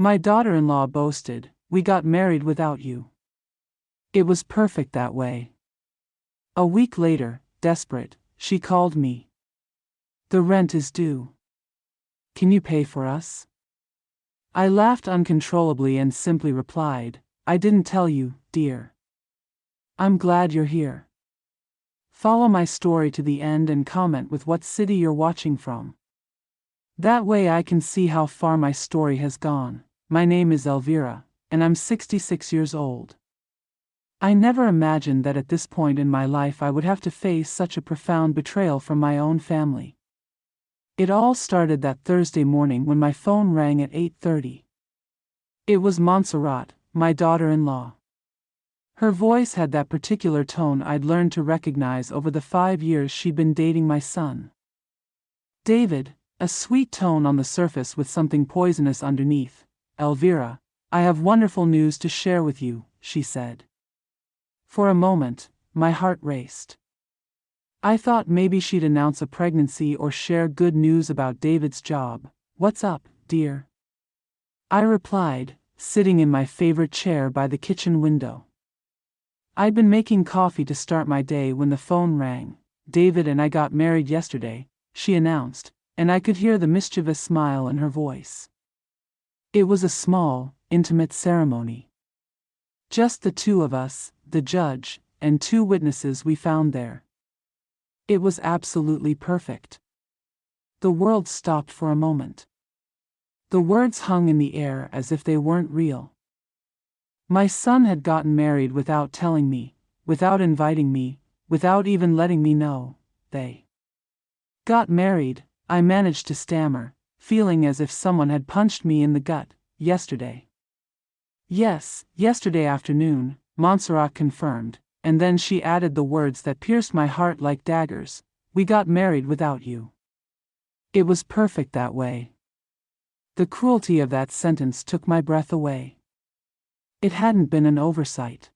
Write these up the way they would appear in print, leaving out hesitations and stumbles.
My daughter-in-law boasted, "We got married without you. It was perfect that way." A week later, desperate, she called me. "The rent is due. Can you pay for us?" I laughed uncontrollably and simply replied, "I didn't tell you, dear. I'm glad you're here. Follow my story to the end and comment with what city you're watching from. That way I can see how far my story has gone." My name is Elvira, and I'm 66 years old. I never imagined that at this point in my life I would have to face such a profound betrayal from my own family. It all started that Thursday morning when my phone rang at 8:30. It was Montserrat, my daughter-in-law. Her voice had that particular tone I'd learned to recognize over the 5 years she'd been dating my son. "David," a sweet tone on the surface with something poisonous underneath. "Elvira, I have wonderful news to share with you," she said. For a moment, my heart raced. I thought maybe she'd announce a pregnancy or share good news about David's job. "What's up, dear?" I replied, sitting in my favorite chair by the kitchen window. I'd been making coffee to start my day when the phone rang. "David and I got married yesterday," she announced, and I could hear the mischievous smile in her voice. It was a small, intimate ceremony. Just the two of us, the judge, and 2 witnesses we found there. It was absolutely perfect. The world stopped for a moment. The words hung in the air as if they weren't real. My son had gotten married without telling me, without inviting me, without even letting me know. They got married, I managed to stammer, feeling as if someone had punched me in the gut. "Yesterday." "Yes, yesterday afternoon," Montserrat confirmed, and then she added the words that pierced my heart like daggers, "We got married without you. It was perfect that way." The cruelty of that sentence took my breath away. It hadn't been an oversight.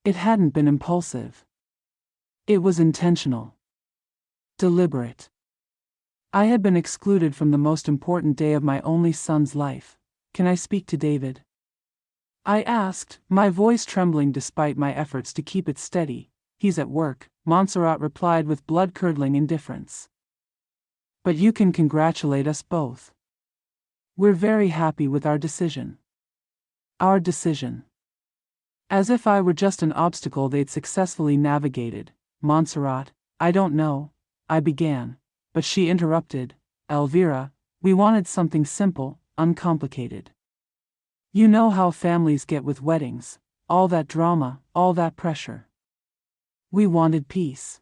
It hadn't been impulsive. It was intentional. Deliberate. I had been excluded from the most important day of my only son's life. "Can I speak to David?" I asked, my voice trembling despite my efforts to keep it steady. "He's at work," Montserrat replied with blood-curdling indifference. "But you can congratulate us both. We're very happy with our decision." Our decision. As if I were just an obstacle they'd successfully navigated. "Montserrat, I don't know," I began, but she interrupted. "Elvira, we wanted something simple, uncomplicated. You know how families get with weddings, all that drama, all that pressure. We wanted peace."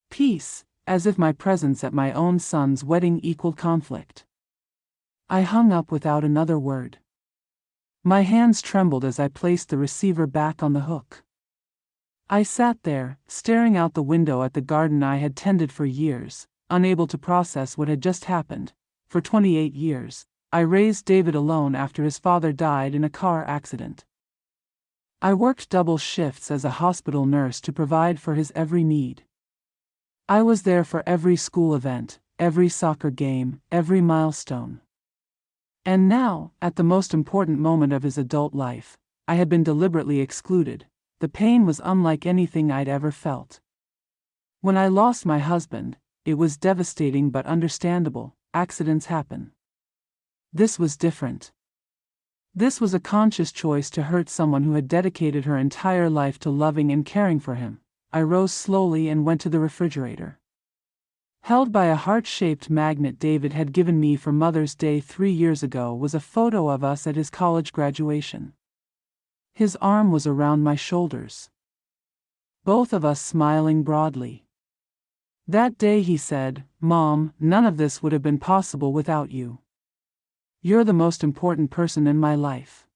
Peace, as if my presence at my own son's wedding equaled conflict. I hung up without another word. My hands trembled as I placed the receiver back on the hook. I sat there, staring out the window at the garden I had tended for years, unable to process what had just happened. For 28 years, I raised David alone after his father died in a car accident. I worked double shifts as a hospital nurse to provide for his every need. I was there for every school event, every soccer game, every milestone. And now, at the most important moment of his adult life, I had been deliberately excluded. The pain was unlike anything I'd ever felt. When I lost my husband, it was devastating but understandable. Accidents happen. This was different. This was a conscious choice to hurt someone who had dedicated her entire life to loving and caring for him. I rose slowly and went to the refrigerator. Held by a heart-shaped magnet David had given me for Mother's Day 3 years ago was a photo of us at his college graduation. His arm was around my shoulders. Both of us smiling broadly. That day he said, "Mom, none of this would have been possible without you. You're the most important person in my life."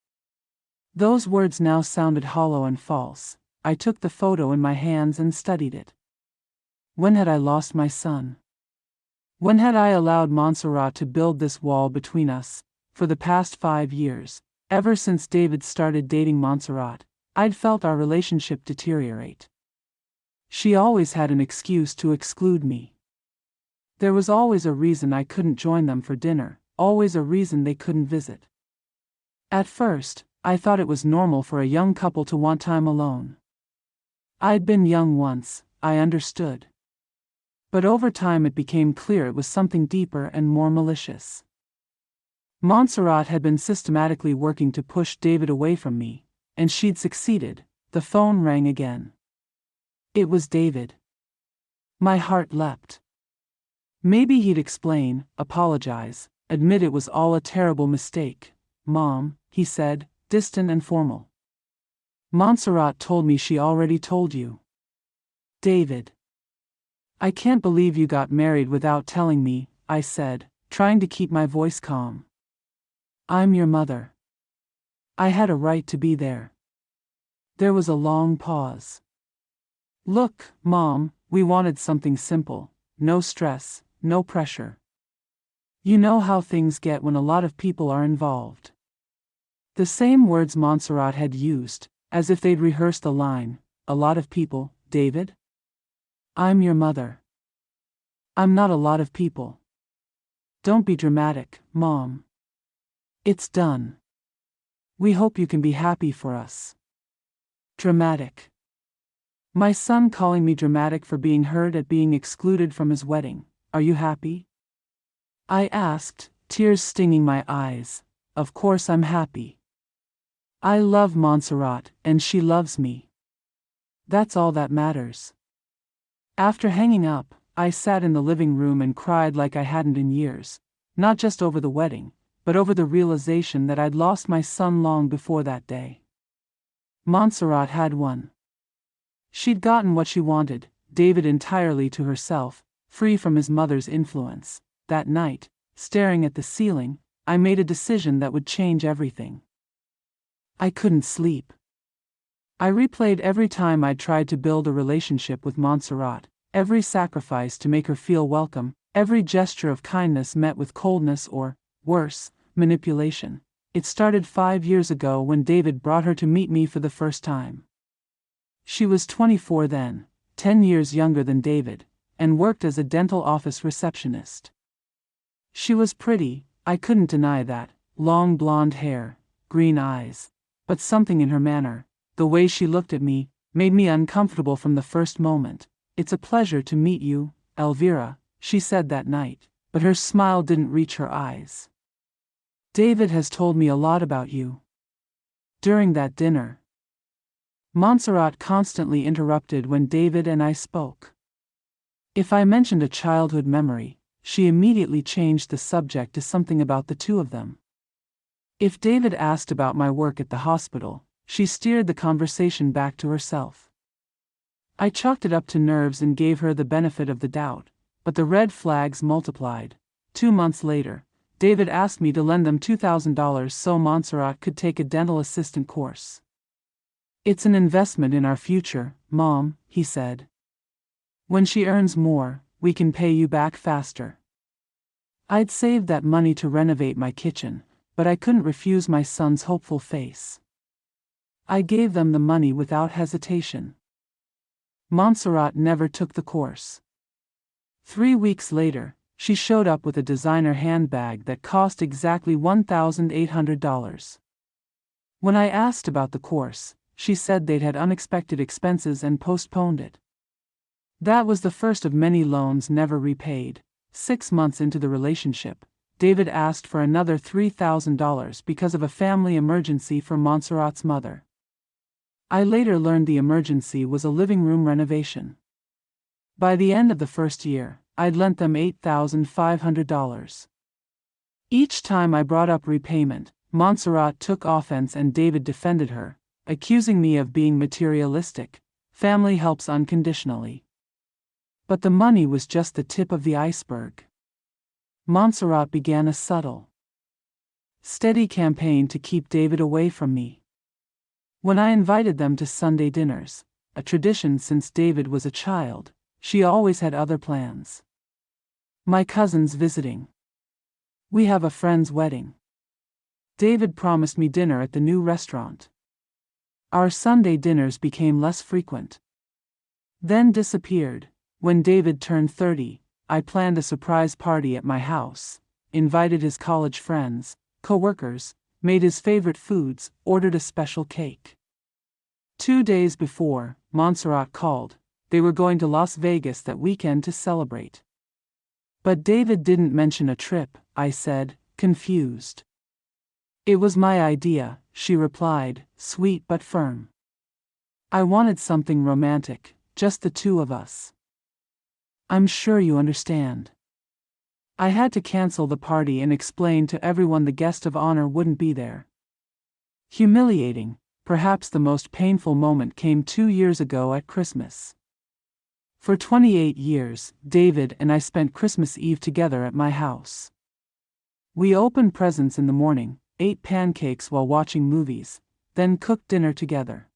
Those words now sounded hollow and false. I took the photo in my hands and studied it. When had I lost my son? When had I allowed Montserrat to build this wall between us? For the past 5 years, ever since David started dating Montserrat, I'd felt our relationship deteriorate. She always had an excuse to exclude me. There was always a reason I couldn't join them for dinner, always a reason they couldn't visit. At first, I thought it was normal for a young couple to want time alone. I'd been young once, I understood. But over time it became clear it was something deeper and more malicious. Montserrat had been systematically working to push David away from me, and she'd succeeded. The phone rang again. It was David. My heart leapt. Maybe he'd explain, apologize, admit it was all a terrible mistake. "Mom," he said, distant and formal. "Montserrat told me she already told you." "David. I can't believe you got married without telling me," I said, trying to keep my voice calm. "I'm your mother. I had a right to be there." There was a long pause. "Look, Mom, we wanted something simple. No stress, no pressure. You know how things get when a lot of people are involved." The same words Montserrat had used, as if they'd rehearsed the line. "A lot of people, David? I'm your mother. I'm not a lot of people. Don't be dramatic, Mom. It's done. We hope you can be happy for us." Dramatic. My son calling me dramatic for being hurt at being excluded from his wedding. "Are you happy?" I asked, tears stinging my eyes. "Of course I'm happy. I love Montserrat, and she loves me. That's all that matters." After hanging up, I sat in the living room and cried like I hadn't in years, not just over the wedding, but over the realization that I'd lost my son long before that day. Montserrat had won. She'd gotten what she wanted, David entirely to herself, free from his mother's influence. That night, staring at the ceiling, I made a decision that would change everything. I couldn't sleep. I replayed every time I'd tried to build a relationship with Montserrat, every sacrifice to make her feel welcome, every gesture of kindness met with coldness or, worse, manipulation. It started 5 years ago when David brought her to meet me for the first time. She was 24 then, 10 years younger than David, and worked as a dental office receptionist. She was pretty, I couldn't deny that, long blonde hair, green eyes, but something in her manner, the way she looked at me, made me uncomfortable from the first moment. "It's a pleasure to meet you, Elvira," she said that night, but her smile didn't reach her eyes. "David has told me a lot about you." During that dinner, Montserrat constantly interrupted when David and I spoke. If I mentioned a childhood memory, she immediately changed the subject to something about the two of them. If David asked about my work at the hospital, she steered the conversation back to herself. I chalked it up to nerves and gave her the benefit of the doubt, but the red flags multiplied. 2 months later, David asked me to lend them $2,000 so Montserrat could take a dental assistant course. "It's an investment in our future, Mom," he said. "When she earns more, we can pay you back faster." I'd saved that money to renovate my kitchen, but I couldn't refuse my son's hopeful face. I gave them the money without hesitation. Montserrat never took the course. 3 weeks later, she showed up with a designer handbag that cost exactly $1,800. When I asked about the course, she said they'd had unexpected expenses and postponed it. That was the first of many loans never repaid. 6 months into the relationship, David asked for another $3,000 because of a family emergency for Montserrat's mother. I later learned the emergency was a living room renovation. By the end of the first year, I'd lent them $8,500. Each time I brought up repayment, Montserrat took offense and David defended her, accusing me of being materialistic. Family helps unconditionally. But the money was just the tip of the iceberg. Montserrat began a subtle, steady campaign to keep David away from me. When I invited them to Sunday dinners, a tradition since David was a child, she always had other plans. "My cousin's visiting. We have a friend's wedding. David promised me dinner at the new restaurant." Our Sunday dinners became less frequent. Then disappeared. When David turned 30, I planned a surprise party at my house, invited his college friends, co-workers, made his favorite foods, ordered a special cake. 2 days before, Montserrat called. They were going to Las Vegas that weekend to celebrate. But David didn't mention a trip, I said, confused. It was my idea, she replied, sweet but firm. I wanted something romantic, just the two of us. I'm sure you understand. I had to cancel the party and explain to everyone the guest of honor wouldn't be there. Humiliating, perhaps the most painful moment came 2 years ago at Christmas. For 28 years, David and I spent Christmas Eve together at my house. We opened presents in the morning, ate pancakes while watching movies, then cooked dinner together.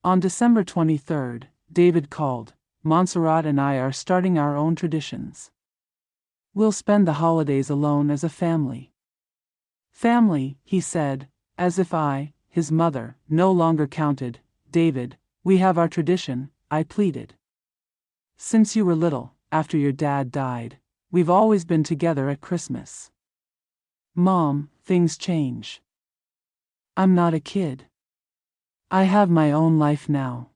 On December 23rd, David called. Montserrat and I are starting our own traditions. We'll spend the holidays alone as a family. Family, he said, as if I, his mother, no longer counted. David, we have our tradition, I pleaded. Since you were little, after your dad died, we've always been together at Christmas. Mom, things change. I'm not a kid. I have my own life now.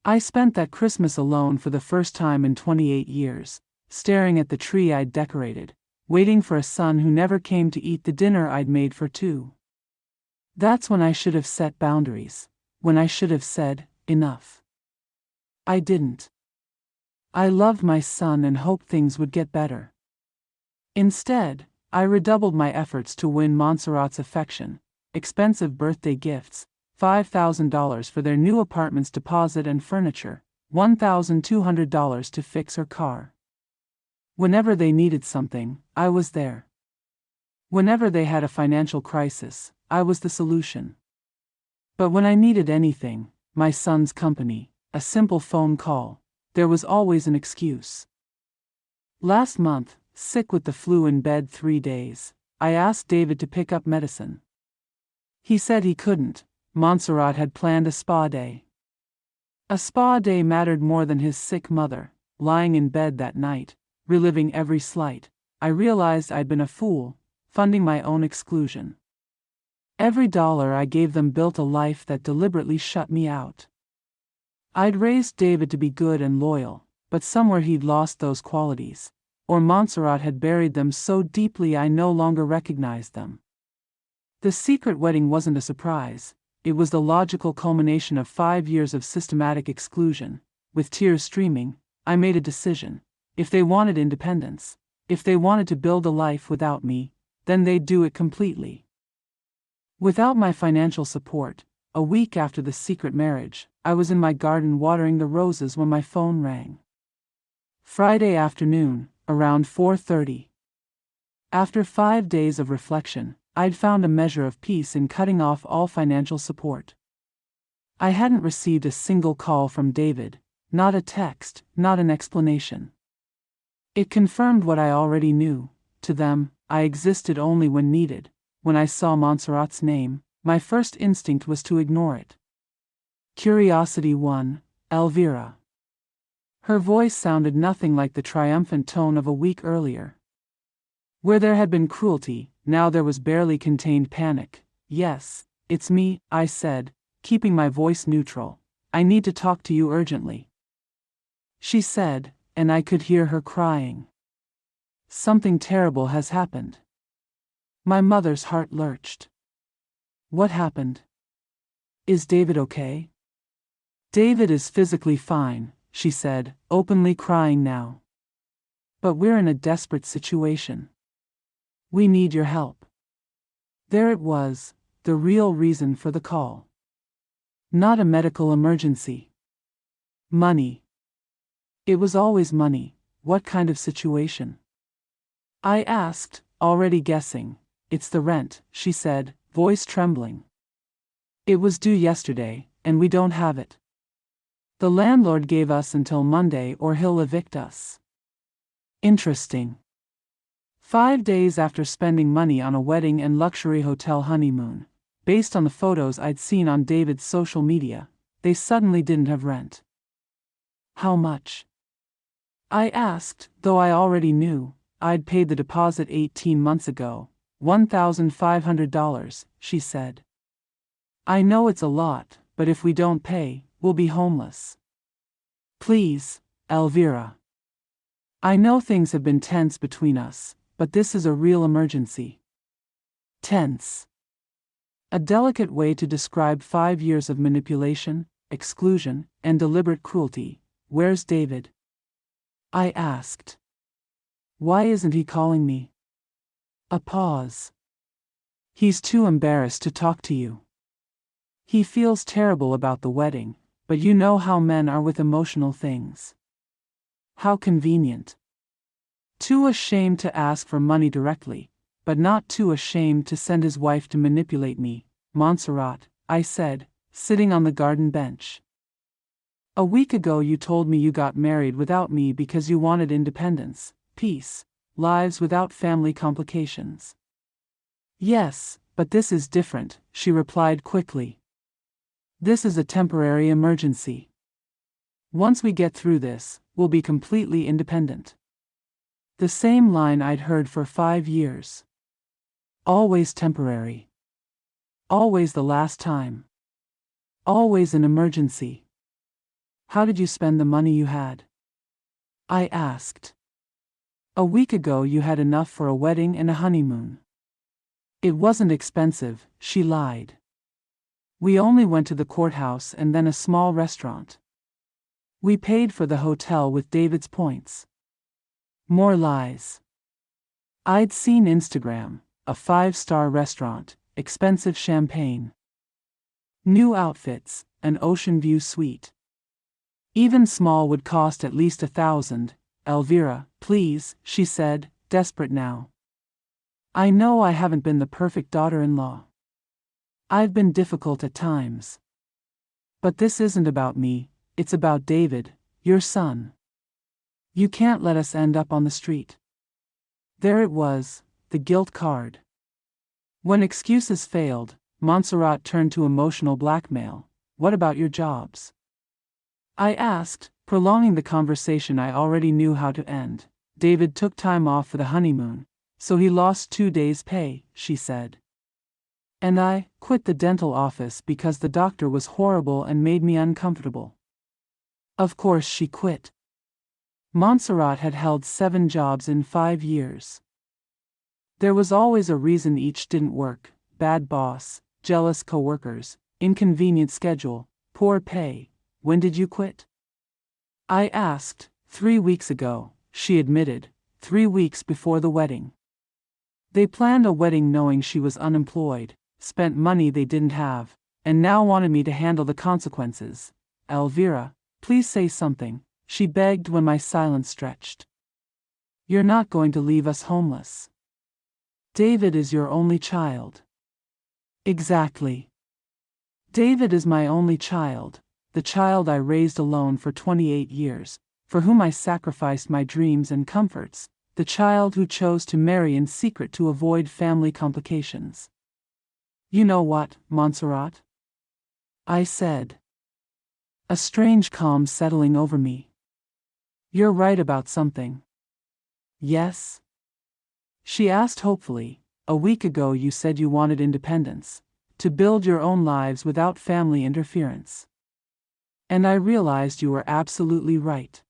I spent that Christmas alone for the first time in 28 years, staring at the tree I'd decorated, waiting for a son who never came to eat the dinner I'd made for two. That's when I should have set boundaries, when I should have said, enough. I didn't. I loved my son and hoped things would get better. Instead, I redoubled my efforts to win Montserrat's affection, expensive birthday gifts, $5,000 for their new apartment's deposit and furniture, $1,200 to fix her car. Whenever they needed something, I was there. Whenever they had a financial crisis, I was the solution. But when I needed anything, my son's company, a simple phone call, there was always an excuse. Last month, sick with the flu in bed 3 days, I asked David to pick up medicine. He said he couldn't. Montserrat had planned a spa day. A spa day mattered more than his sick mother. Lying in bed that night, reliving every slight, I realized I'd been a fool, funding my own exclusion. Every dollar I gave them built a life that deliberately shut me out. I'd raised David to be good and loyal, but somewhere he'd lost those qualities, or Montserrat had buried them so deeply I no longer recognized them. The secret wedding wasn't a surprise, it was the logical culmination of 5 years of systematic exclusion. With tears streaming, I made a decision. If they wanted independence, if they wanted to build a life without me, then they'd do it completely. Without my financial support, a week after the secret marriage, I was in my garden watering the roses when my phone rang. Friday afternoon, around 4:30. After 5 days of reflection, I'd found a measure of peace in cutting off all financial support. I hadn't received a single call from David, not a text, not an explanation. It confirmed what I already knew. To them, I existed only when needed. When I saw Montserrat's name, my first instinct was to ignore it. Curiosity won. Elvira. Her voice sounded nothing like the triumphant tone of a week earlier. Where there had been cruelty, now there was barely contained panic. Yes, it's me, I said, keeping my voice neutral. I need to talk to you urgently. She said, and I could hear her crying. Something terrible has happened. My mother's heart lurched. What happened? Is David okay? David is physically fine, she said, openly crying now. But we're in a desperate situation. We need your help. There it was, the real reason for the call. Not a medical emergency. Money. It was always money. What kind of situation? I asked, already guessing. It's the rent, she said, voice trembling. It was due yesterday, and we don't have it. The landlord gave us until Monday or he'll evict us. Interesting. 5 days after spending money on a wedding and luxury hotel honeymoon, based on the photos I'd seen on David's social media, they suddenly didn't have rent. How much? I asked, though I already knew. I'd paid the deposit 18 months ago. $1,500, she said. I know it's a lot, but if we don't pay, we'll be homeless. Please, Elvira. I know things have been tense between us, but this is a real emergency. Tense. A delicate way to describe 5 years of manipulation, exclusion, and deliberate cruelty. Where's David? I asked. Why isn't he calling me? A pause. He's too embarrassed to talk to you. He feels terrible about the wedding, but you know how men are with emotional things. How convenient. Too ashamed to ask for money directly, but not too ashamed to send his wife to manipulate me. Montserrat, I said, sitting on the garden bench. A week ago you told me you got married without me because you wanted independence, peace, lives without family complications. Yes, but this is different, she replied quickly. This is a temporary emergency. Once we get through this, we'll be completely independent. The same line I'd heard for 5 years. Always temporary. Always the last time. Always an emergency. How did you spend the money you had? I asked. A week ago you had enough for a wedding and a honeymoon. It wasn't expensive, she lied. We only went to the courthouse and then a small restaurant. We paid for the hotel with David's points. More lies. I'd seen Instagram, a 5-star restaurant, expensive champagne. New outfits, an ocean view suite. Even small would cost at least $1,000. Elvira, please, she said, desperate now. I know I haven't been the perfect daughter-in-law. I've been difficult at times. But this isn't about me, it's about David, your son. You can't let us end up on the street. There it was, the guilt card. When excuses failed, Montserrat turned to emotional blackmail. What about your jobs? I asked, prolonging the conversation I already knew how to end. David took time off for the honeymoon, so he lost 2 days' pay, she said. And I quit the dental office because the doctor was horrible and made me uncomfortable. Of course she quit. Montserrat had held 7 jobs in 5 years. There was always a reason each didn't work: bad boss, jealous coworkers, inconvenient schedule, poor pay. When did you quit? I asked. 3 weeks ago, she admitted, 3 weeks before the wedding. They planned a wedding knowing she was unemployed, spent money they didn't have, and now wanted me to handle the consequences. Elvira, please say something, she begged when my silence stretched. You're not going to leave us homeless. David is your only child. Exactly. David is my only child, the child I raised alone for 28 years, for whom I sacrificed my dreams and comforts, the child who chose to marry in secret to avoid family complications. You know what, Montserrat? I said. A strange calm settling over me. You're right about something. Yes? She asked hopefully. A week ago you said you wanted independence, to build your own lives without family interference. And I realized you were absolutely right.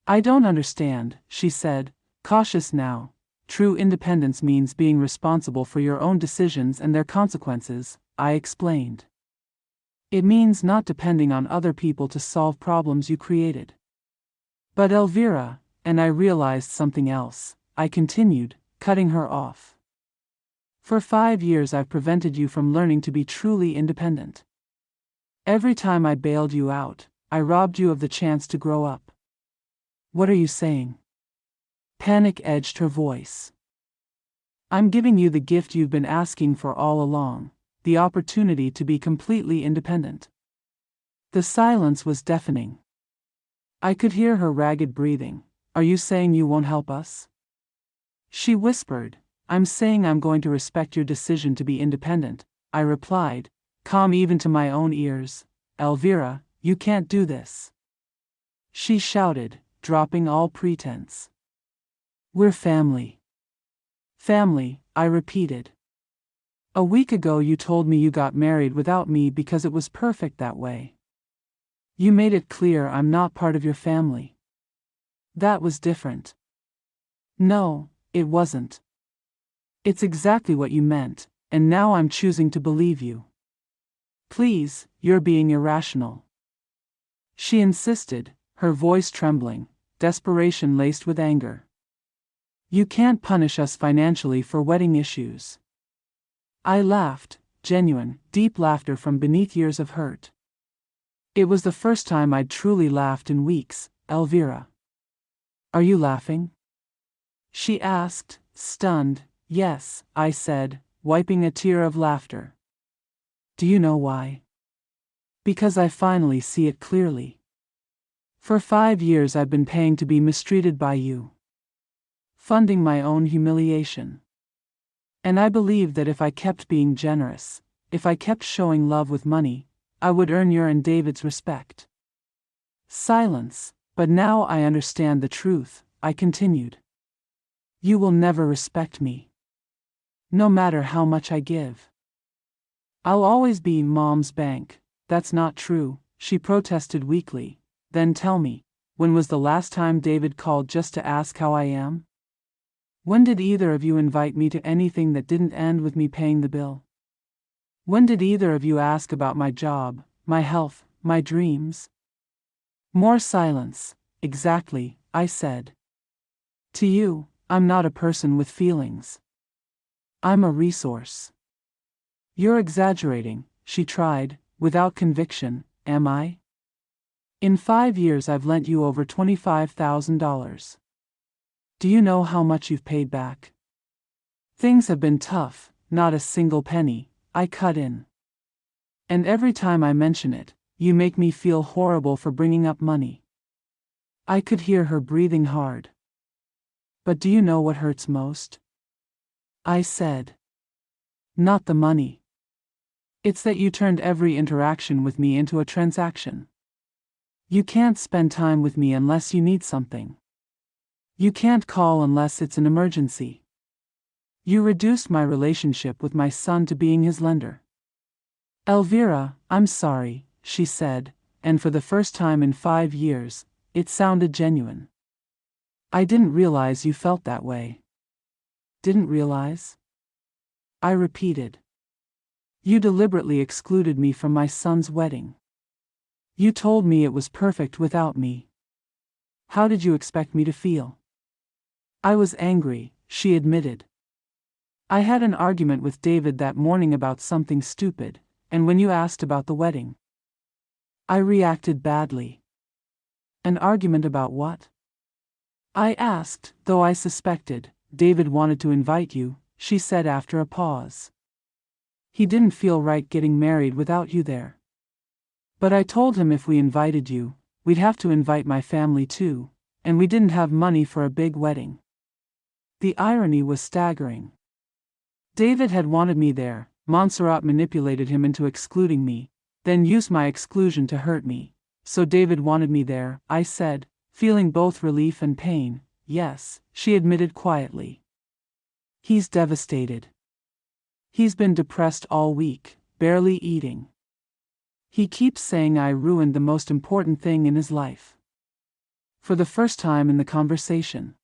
I don't understand, she said, cautious now. True independence means being responsible for your own decisions and their consequences, I explained. It means not depending on other people to solve problems you created. But Elvira, and I realized something else, I continued, cutting her off. For 5 years I've prevented you from learning to be truly independent. Every time I bailed you out, I robbed you of the chance to grow up. What are you saying? Panic edged her voice. I'm giving you the gift you've been asking for all along, the opportunity to be completely independent. The silence was deafening. I could hear her ragged breathing. Are you saying you won't help us? She whispered. I'm saying I'm going to respect your decision to be independent, I replied, calm even to my own ears. Elvira, you can't do this. She shouted, dropping all pretense. We're family. Family, I repeated. A week ago you told me you got married without me because it was perfect that way. You made it clear I'm not part of your family. That was different. No, it wasn't. It's exactly what you meant, and now I'm choosing to believe you. Please, you're being irrational. She insisted, her voice trembling, desperation laced with anger. You can't punish us financially for wedding issues. I laughed, genuine, deep laughter from beneath years of hurt. It was the first time I'd truly laughed in weeks. Elvira. Are you laughing? She asked, stunned. Yes, I said, wiping a tear of laughter. Do you know why? Because I finally see it clearly. For 5 years I've been paying to be mistreated by you. Funding my own humiliation. And I believed that if I kept being generous, if I kept showing love with money, I would earn your and David's respect. Silence, but now I understand the truth, I continued. You will never respect me. No matter how much I give. I'll always be Mom's bank. That's not true, she protested weakly. Then tell me, when was the last time David called just to ask how I am? When did either of you invite me to anything that didn't end with me paying the bill? When did either of you ask about my job, my health, my dreams? More silence. Exactly, I said. To you, I'm not a person with feelings. I'm a resource. You're exaggerating, she tried, without conviction, am I? In 5 years I've lent you over $25,000. Do you know how much you've paid back? Things have been tough, not a single penny, I cut in. And every time I mention it, you make me feel horrible for bringing up money. I could hear her breathing hard. But do you know what hurts most? I said. Not the money. It's that you turned every interaction with me into a transaction. You can't spend time with me unless you need something. You can't call unless it's an emergency. You reduced my relationship with my son to being his lender. Elvira, I'm sorry, she said, and for the first time in 5 years, it sounded genuine. I didn't realize you felt that way. Didn't realize? I repeated. You deliberately excluded me from my son's wedding. You told me it was perfect without me. How did you expect me to feel? I was angry, she admitted. I had an argument with David that morning about something stupid, and when you asked about the wedding, I reacted badly. An argument about what? I asked, though I suspected. David wanted to invite you, she said after a pause. He didn't feel right getting married without you there. But I told him if we invited you, we'd have to invite my family too, and we didn't have money for a big wedding. The irony was staggering. David had wanted me there, Montserrat manipulated him into excluding me, then used my exclusion to hurt me. So David wanted me there, I said, feeling both relief and pain. Yes, she admitted quietly. He's devastated. He's been depressed all week, barely eating. He keeps saying I ruined the most important thing in his life. For the first time in the conversation,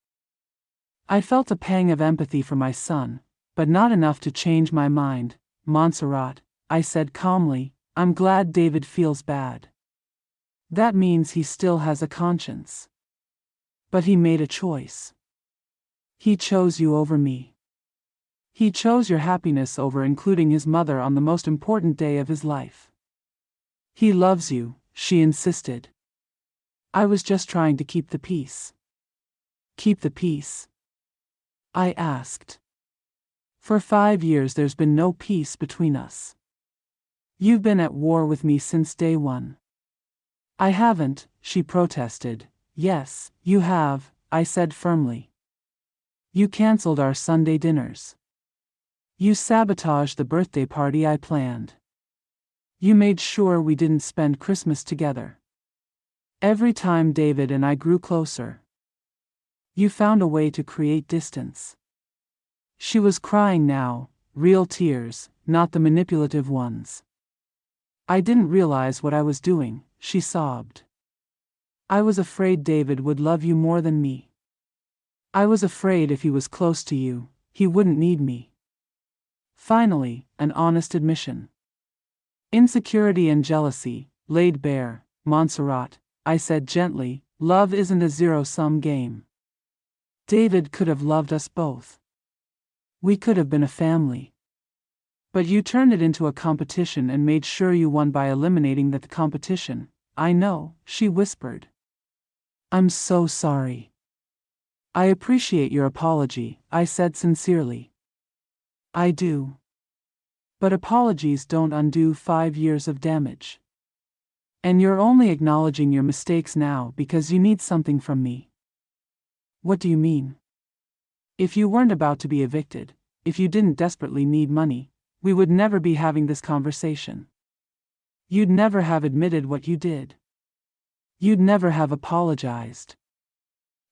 I felt a pang of empathy for my son, but not enough to change my mind. Montserrat, I said calmly, I'm glad David feels bad. That means he still has a conscience. But he made a choice. He chose you over me. He chose your happiness over including his mother on the most important day of his life. He loves you, she insisted. I was just trying to keep the peace. Keep the peace? I asked. For 5 years there's been no peace between us. You've been at war with me since day one. I haven't, she protested. Yes, you have, I said firmly. You canceled our Sunday dinners. You sabotaged the birthday party I planned. You made sure we didn't spend Christmas together. Every time David and I grew closer, you found a way to create distance. She was crying now, real tears, not the manipulative ones. I didn't realize what I was doing, she sobbed. I was afraid David would love you more than me. I was afraid if he was close to you, he wouldn't need me. Finally, an honest admission. Insecurity and jealousy, laid bare. Montserrat, I said gently, love isn't a zero-sum game. David could have loved us both. We could have been a family. But you turned it into a competition and made sure you won by eliminating the competition. I know, she whispered. I'm so sorry. I appreciate your apology, I said sincerely. I do. But apologies don't undo 5 years of damage. And you're only acknowledging your mistakes now because you need something from me. What do you mean? If you weren't about to be evicted, if you didn't desperately need money, we would never be having this conversation. You'd never have admitted what you did. You'd never have apologized.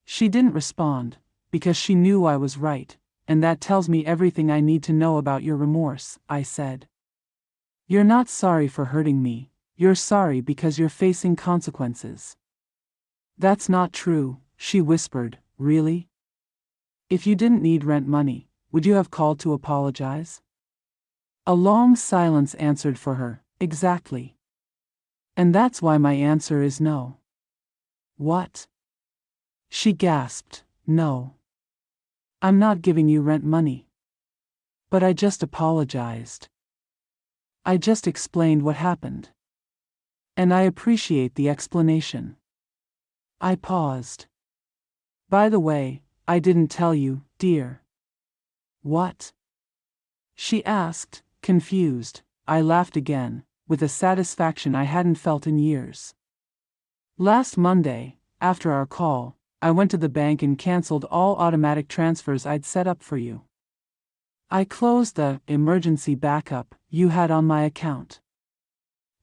She didn't respond, because she knew I was right, and that tells me everything I need to know about your remorse, I said. You're not sorry for hurting me, you're sorry because you're facing consequences. That's not true, she whispered, really? If you didn't need rent money, would you have called to apologize? A long silence answered for her, exactly. And that's why my answer is no. What? She gasped, no. I'm not giving you rent money. But I just apologized. I just explained what happened. And I appreciate the explanation. I paused. By the way, I didn't tell you, dear. What? She asked, confused. I laughed again, with a satisfaction I hadn't felt in years. Last Monday, after our call, I went to the bank and canceled all automatic transfers I'd set up for you. I closed the emergency backup you had on my account.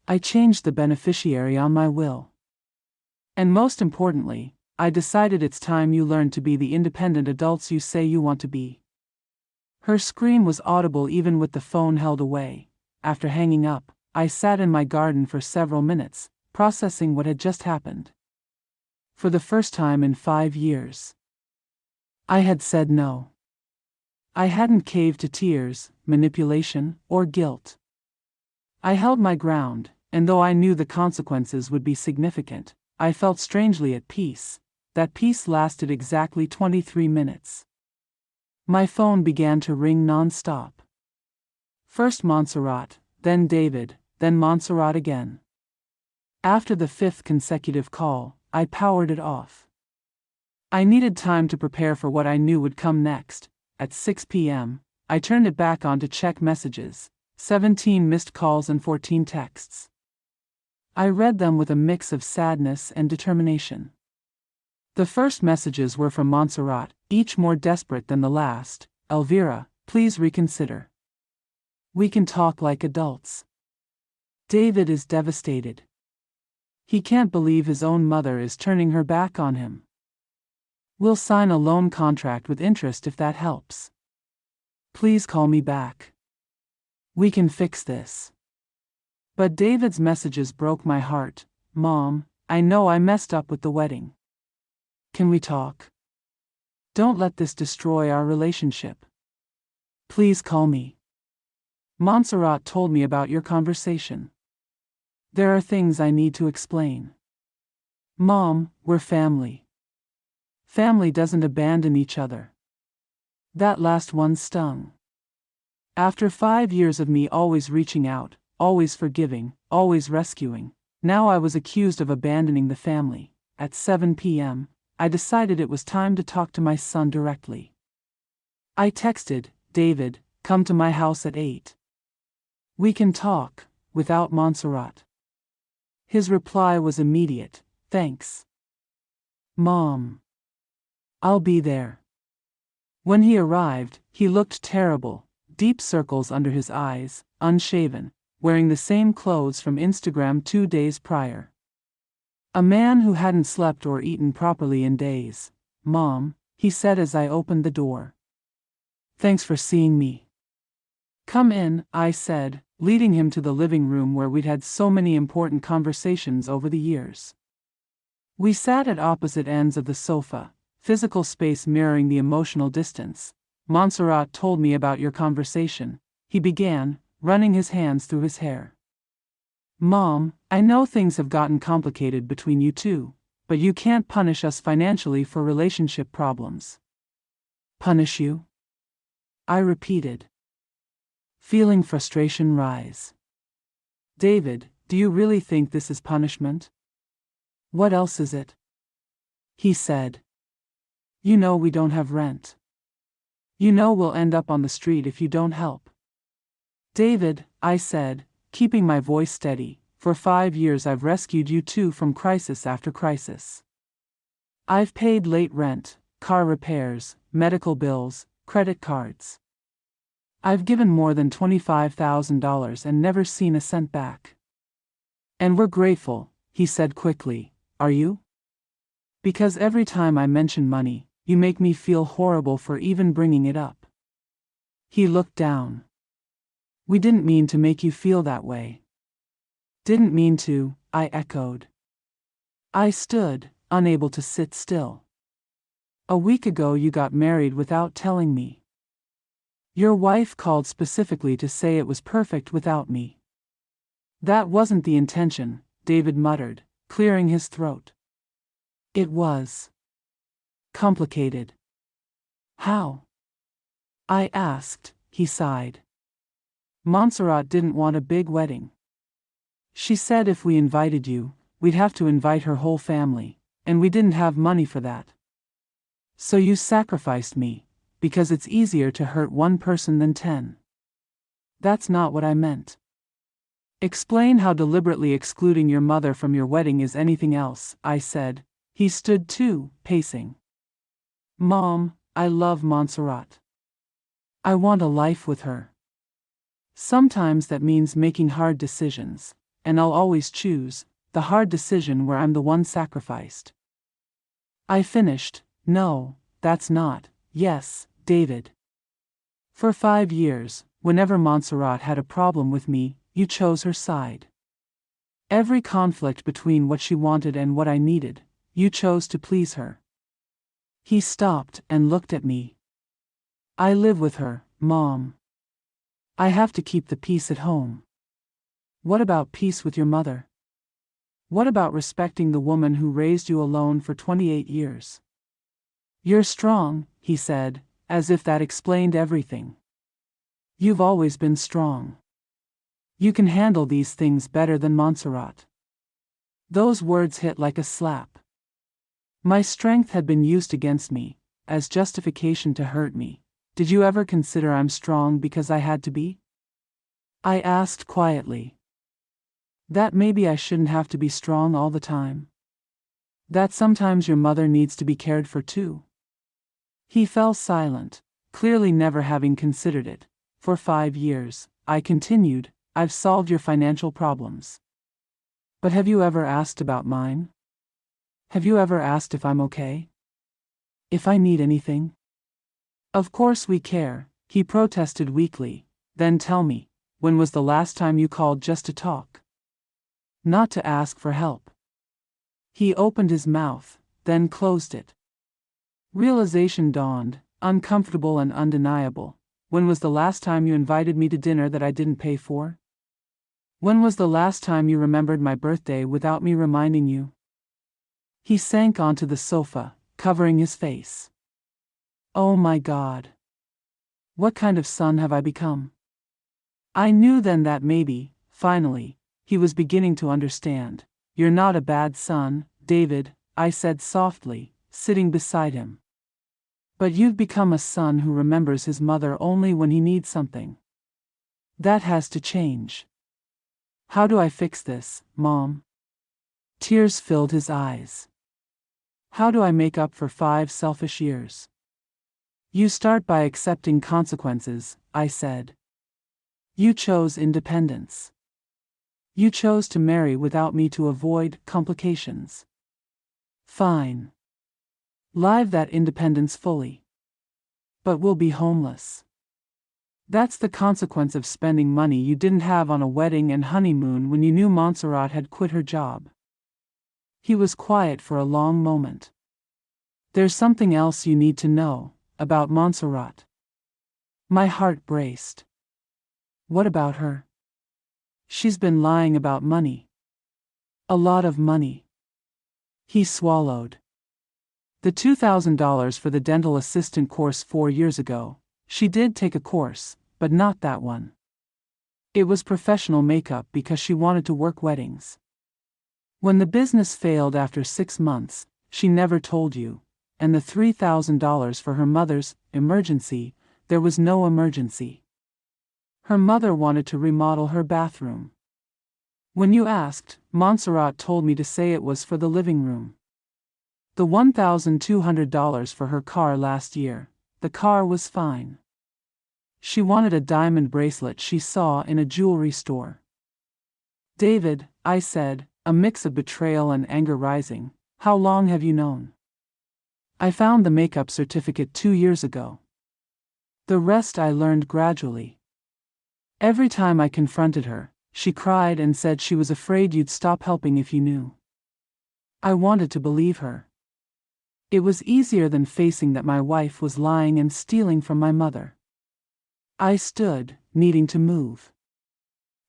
I changed the beneficiary on my will. And most importantly, I decided it's time you learned to be the independent adults you say you want to be. Her scream was audible even with the phone held away. After hanging up, I sat in my garden for several minutes, processing what had just happened. For the first time in 5 years. I had said no. I hadn't caved to tears, manipulation, or guilt. I held my ground, and though I knew the consequences would be significant, I felt strangely at peace. That peace lasted exactly 23 minutes. My phone began to ring non-stop. First Montserrat, then David, then Montserrat again. After the 5th consecutive call, I powered it off. I needed time to prepare for what I knew would come next. At 6 p.m., I turned it back on to check messages, 17 missed calls and 14 texts. I read them with a mix of sadness and determination. The first messages were from Montserrat, each more desperate than the last. Elvira, please reconsider. We can talk like adults. David is devastated. He can't believe his own mother is turning her back on him. We'll sign a loan contract with interest if that helps. Please call me back. We can fix this. But David's messages broke my heart. Mom, I know I messed up with the wedding. Can we talk? Don't let this destroy our relationship. Please call me. Montserrat told me about your conversation. There are things I need to explain. Mom, we're family. Family doesn't abandon each other. That last one stung. After 5 years of me always reaching out, always forgiving, always rescuing, now I was accused of abandoning the family. At 7 p.m., I decided it was time to talk to my son directly. I texted, David, come to my house at 8. We can talk, without Montserrat. His reply was immediate, thanks. Mom. I'll be there. When he arrived, he looked terrible, deep circles under his eyes, unshaven, wearing the same clothes from Instagram 2 days prior. A man who hadn't slept or eaten properly in days. Mom, he said as I opened the door. Thanks for seeing me. Come in, I said, leading him to the living room where we'd had so many important conversations over the years. We sat at opposite ends of the sofa, physical space mirroring the emotional distance. Montserrat told me about your conversation, he began, running his hands through his hair. Mom, I know things have gotten complicated between you two, but you can't punish us financially for relationship problems. Punish you? I repeated, feeling frustration rise. David, do you really think this is punishment? What else is it? He said. You know we don't have rent. You know we'll end up on the street if you don't help. David, I said, keeping my voice steady, for 5 years I've rescued you two from crisis after crisis. I've paid late rent, car repairs, medical bills, credit cards. I've given more than $25,000 and never seen a cent back. And we're grateful, he said quickly, are you? Because every time I mention money, you make me feel horrible for even bringing it up. He looked down. We didn't mean to make you feel that way. Didn't mean to, I echoed. I stood, unable to sit still. A week ago you got married without telling me. Your wife called specifically to say it was perfect without me. That wasn't the intention, David muttered, clearing his throat. It was complicated. How? I asked, he sighed. Montserrat didn't want a big wedding. She said if we invited you, we'd have to invite her whole family, and we didn't have money for that. So you sacrificed me, because it's easier to hurt one person than 10. That's not what I meant. Explain how deliberately excluding your mother from your wedding is anything else, I said. He stood too, pacing. Mom, I love Montserrat. I want a life with her. Sometimes that means making hard decisions, and I'll always choose the hard decision where I'm the one sacrificed. I finished, no, that's not, yes, David. For 5 years, whenever Montserrat had a problem with me, you chose her side. Every conflict between what she wanted and what I needed, you chose to please her. He stopped and looked at me. I live with her, Mom. I have to keep the peace at home. What about peace with your mother? What about respecting the woman who raised you alone for 28 years? You're strong, he said, as if that explained everything. You've always been strong. You can handle these things better than Montserrat. Those words hit like a slap. My strength had been used against me, as justification to hurt me. Did you ever consider I'm strong because I had to be? I asked quietly. That maybe I shouldn't have to be strong all the time? That sometimes your mother needs to be cared for too? He fell silent, clearly never having considered it. For 5 years, I continued, I've solved your financial problems. But have you ever asked about mine? Have you ever asked if I'm okay? If I need anything? Of course we care, he protested weakly. Then tell me, when was the last time you called just to talk? Not to ask for help. He opened his mouth, then closed it. Realization dawned, uncomfortable and undeniable. When was the last time you invited me to dinner that I didn't pay for? When was the last time you remembered my birthday without me reminding you? He sank onto the sofa, covering his face. Oh my God. What kind of son have I become? I knew then that maybe, finally, he was beginning to understand. You're not a bad son, David, I said softly, sitting beside him. But you've become a son who remembers his mother only when he needs something. That has to change. How do I fix this, Mom? Tears filled his eyes. How do I make up for 5 selfish years? You start by accepting consequences, I said. You chose independence. You chose to marry without me to avoid complications. Fine. Live that independence fully. But we'll be homeless. That's the consequence of spending money you didn't have on a wedding and honeymoon when you knew Montserrat had quit her job. He was quiet for a long moment. There's something else you need to know about Montserrat. My heart braced. What about her? She's been lying about money. A lot of money. He swallowed. The $2,000 for the dental assistant course 4 years ago, she did take a course, but not that one. It was professional makeup because she wanted to work weddings. When the business failed after 6 months, she never told you, and the $3,000 for her mother's emergency, there was no emergency. Her mother wanted to remodel her bathroom. When you asked, Montserrat told me to say it was for the living room. The $1,200 for her car last year, the car was fine. She wanted a diamond bracelet she saw in a jewelry store. David, I said, a mix of betrayal and anger rising, how long have you known? I found the makeup certificate 2 years ago. The rest I learned gradually. Every time I confronted her, she cried and said she was afraid you'd stop helping if you knew. I wanted to believe her. It was easier than facing that my wife was lying and stealing from my mother. I stood, needing to move.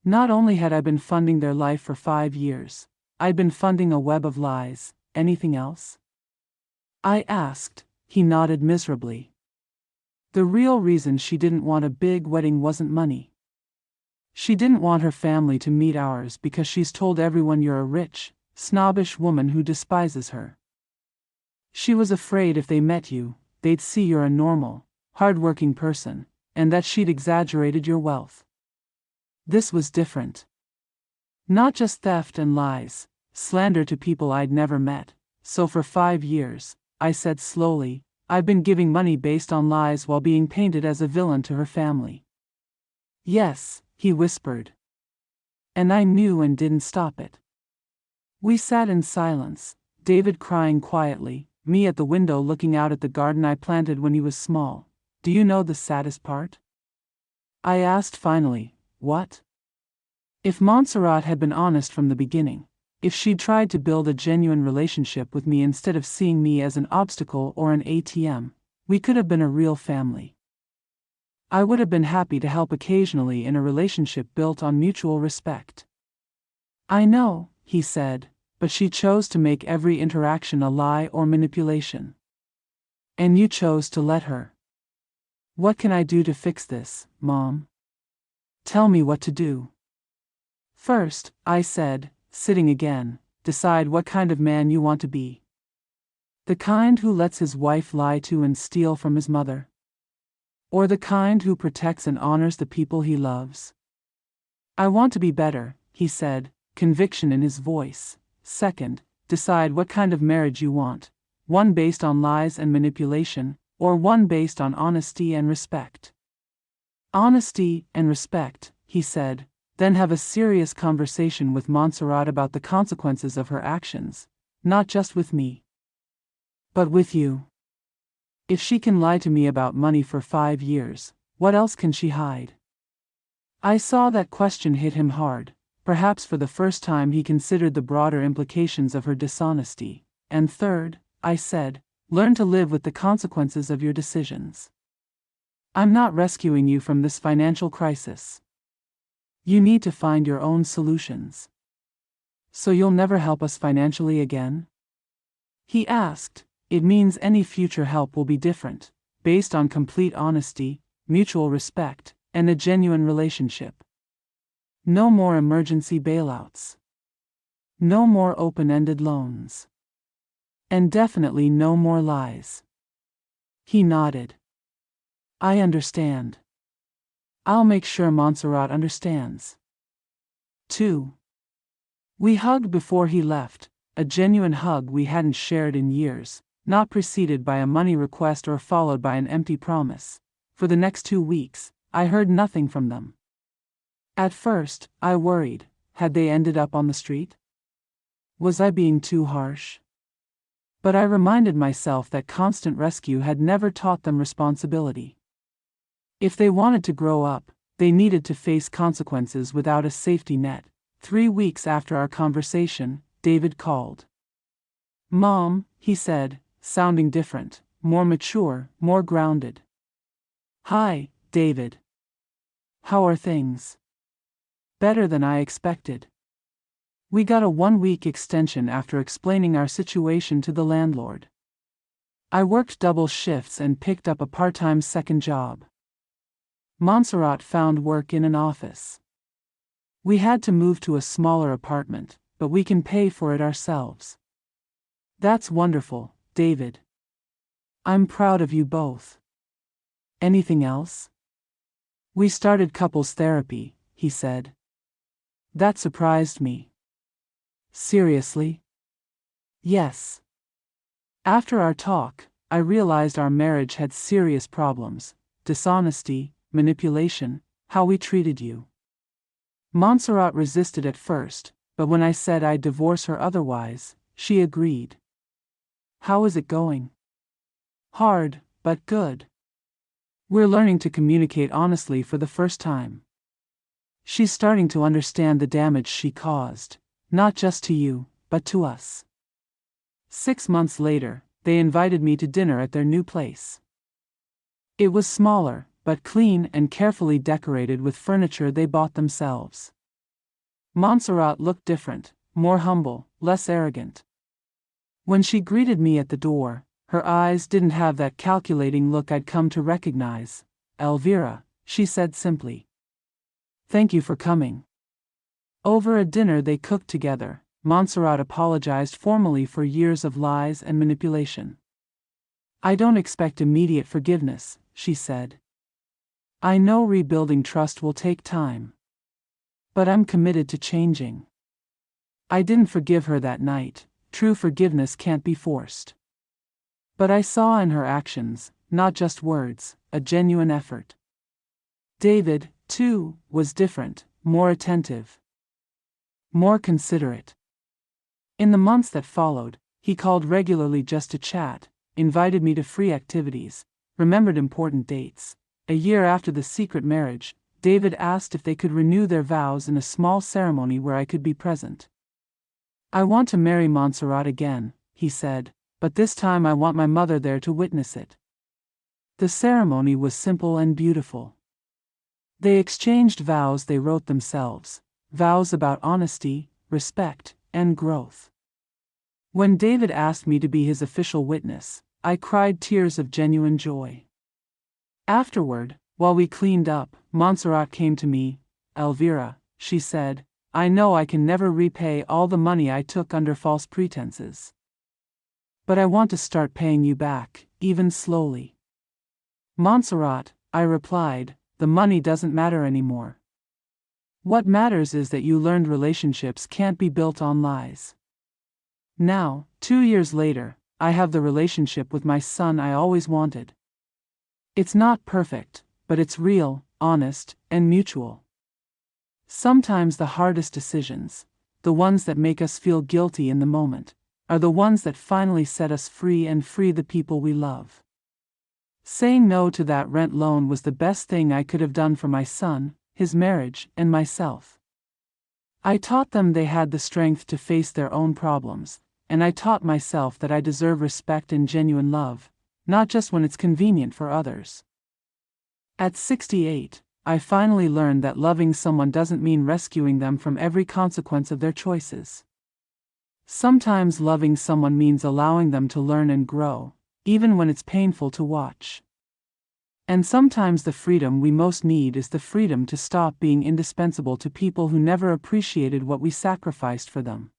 Not only had I been funding their life for 5 years, I'd been funding a web of lies. Anything else? I asked. He nodded miserably. The real reason she didn't want a big wedding wasn't money. She didn't want her family to meet ours because she's told everyone you're a rich, snobbish woman who despises her. She was afraid if they met you, they'd see you're a normal, hard-working person, and that she'd exaggerated your wealth. This was different. Not just theft and lies, slander to people I'd never met. So for 5 years, I said slowly, I've been giving money based on lies while being painted as a villain to her family. Yes, he whispered. And I knew and didn't stop it. We sat in silence, David crying quietly, me at the window looking out at the garden I planted when he was small. Do you know the saddest part? I asked finally, what? If Montserrat had been honest from the beginning, if she'd tried to build a genuine relationship with me instead of seeing me as an obstacle or an ATM, we could have been a real family. I would have been happy to help occasionally in a relationship built on mutual respect. I know, he said, but she chose to make every interaction a lie or manipulation. And you chose to let her. What can I do to fix this, Mom? Tell me what to do. First, I said, sitting again, decide what kind of man you want to be. The kind who lets his wife lie to and steal from his mother? Or the kind who protects and honors the people he loves? I want to be better, he said, conviction in his voice. Second, decide what kind of marriage you want, one based on lies and manipulation, or one based on honesty and respect. Honesty and respect, he said, then have a serious conversation with Montserrat about the consequences of her actions, not just with me, but with you. If she can lie to me about money for 5 years, what else can she hide? I saw that question hit him hard. Perhaps for the first time he considered the broader implications of her dishonesty. And third, I said, learn to live with the consequences of your decisions. I'm not rescuing you from this financial crisis. You need to find your own solutions. So you'll never help us financially again? He asked. It means any future help will be different, based on complete honesty, mutual respect, and a genuine relationship. No more emergency bailouts. No more open-ended loans. And definitely no more lies. He nodded. I understand. I'll make sure Montserrat understands. 2. We hugged before he left, a genuine hug we hadn't shared in years, not preceded by a money request or followed by an empty promise. For the next 2 weeks, I heard nothing from them. At first, I worried, had they ended up on the street? Was I being too harsh? But I reminded myself that constant rescue had never taught them responsibility. If they wanted to grow up, they needed to face consequences without a safety net. 3 weeks after our conversation, David called. "Mom," he said, sounding different, more mature, more grounded. "Hi, David. How are things?" "Better than I expected. We got a 1-week extension after explaining our situation to the landlord. I worked double shifts and picked up a part-time second job. Montserrat found work in an office. We had to move to a smaller apartment, but we can pay for it ourselves." "That's wonderful, David. I'm proud of you both. Anything else?" "We started couples therapy," he said. That surprised me. "Seriously?" "Yes. After our talk, I realized our marriage had serious problems: dishonesty, manipulation, how we treated you." Montserrat resisted at first, but when I said I'd divorce her otherwise, she agreed. "How is it going?" "Hard, but good. We're learning to communicate honestly for the first time. She's starting to understand the damage she caused, not just to you, but to us." 6 months later, they invited me to dinner at their new place. It was smaller, but clean and carefully decorated with furniture they bought themselves. Montserrat looked different, more humble, less arrogant. When she greeted me at the door, her eyes didn't have that calculating look I'd come to recognize. "Elvira," she said simply. "Thank you for coming." Over a dinner they cooked together, Montserrat apologized formally for years of lies and manipulation. "I don't expect immediate forgiveness," she said. "I know rebuilding trust will take time. But I'm committed to changing." I didn't forgive her that night. True forgiveness can't be forced. But I saw in her actions, not just words, a genuine effort. David, too, was different, more attentive, more considerate. In the months that followed, he called regularly just to chat, invited me to free activities, remembered important dates. A year after the secret marriage, David asked if they could renew their vows in a small ceremony where I could be present. "I want to marry Montserrat again," he said, "but this time I want my mother there to witness it." The ceremony was simple and beautiful. They exchanged vows they wrote themselves, vows about honesty, respect, and growth. When David asked me to be his official witness, I cried tears of genuine joy. Afterward, while we cleaned up, Montserrat came to me. "Elvira," she said, "I know I can never repay all the money I took under false pretenses. But I want to start paying you back, even slowly." "Montserrat," I replied, "the money doesn't matter anymore. What matters is that you learned relationships can't be built on lies." Now, 2 years later, I have the relationship with my son I always wanted. It's not perfect, but it's real, honest, and mutual. Sometimes the hardest decisions, the ones that make us feel guilty in the moment, are the ones that finally set us free and free the people we love. Saying no to that rent loan was the best thing I could have done for my son, his marriage, and myself. I taught them they had the strength to face their own problems, and I taught myself that I deserve respect and genuine love, not just when it's convenient for others. At 68, I finally learned that loving someone doesn't mean rescuing them from every consequence of their choices. Sometimes loving someone means allowing them to learn and grow, even when it's painful to watch. And sometimes the freedom we most need is the freedom to stop being indispensable to people who never appreciated what we sacrificed for them.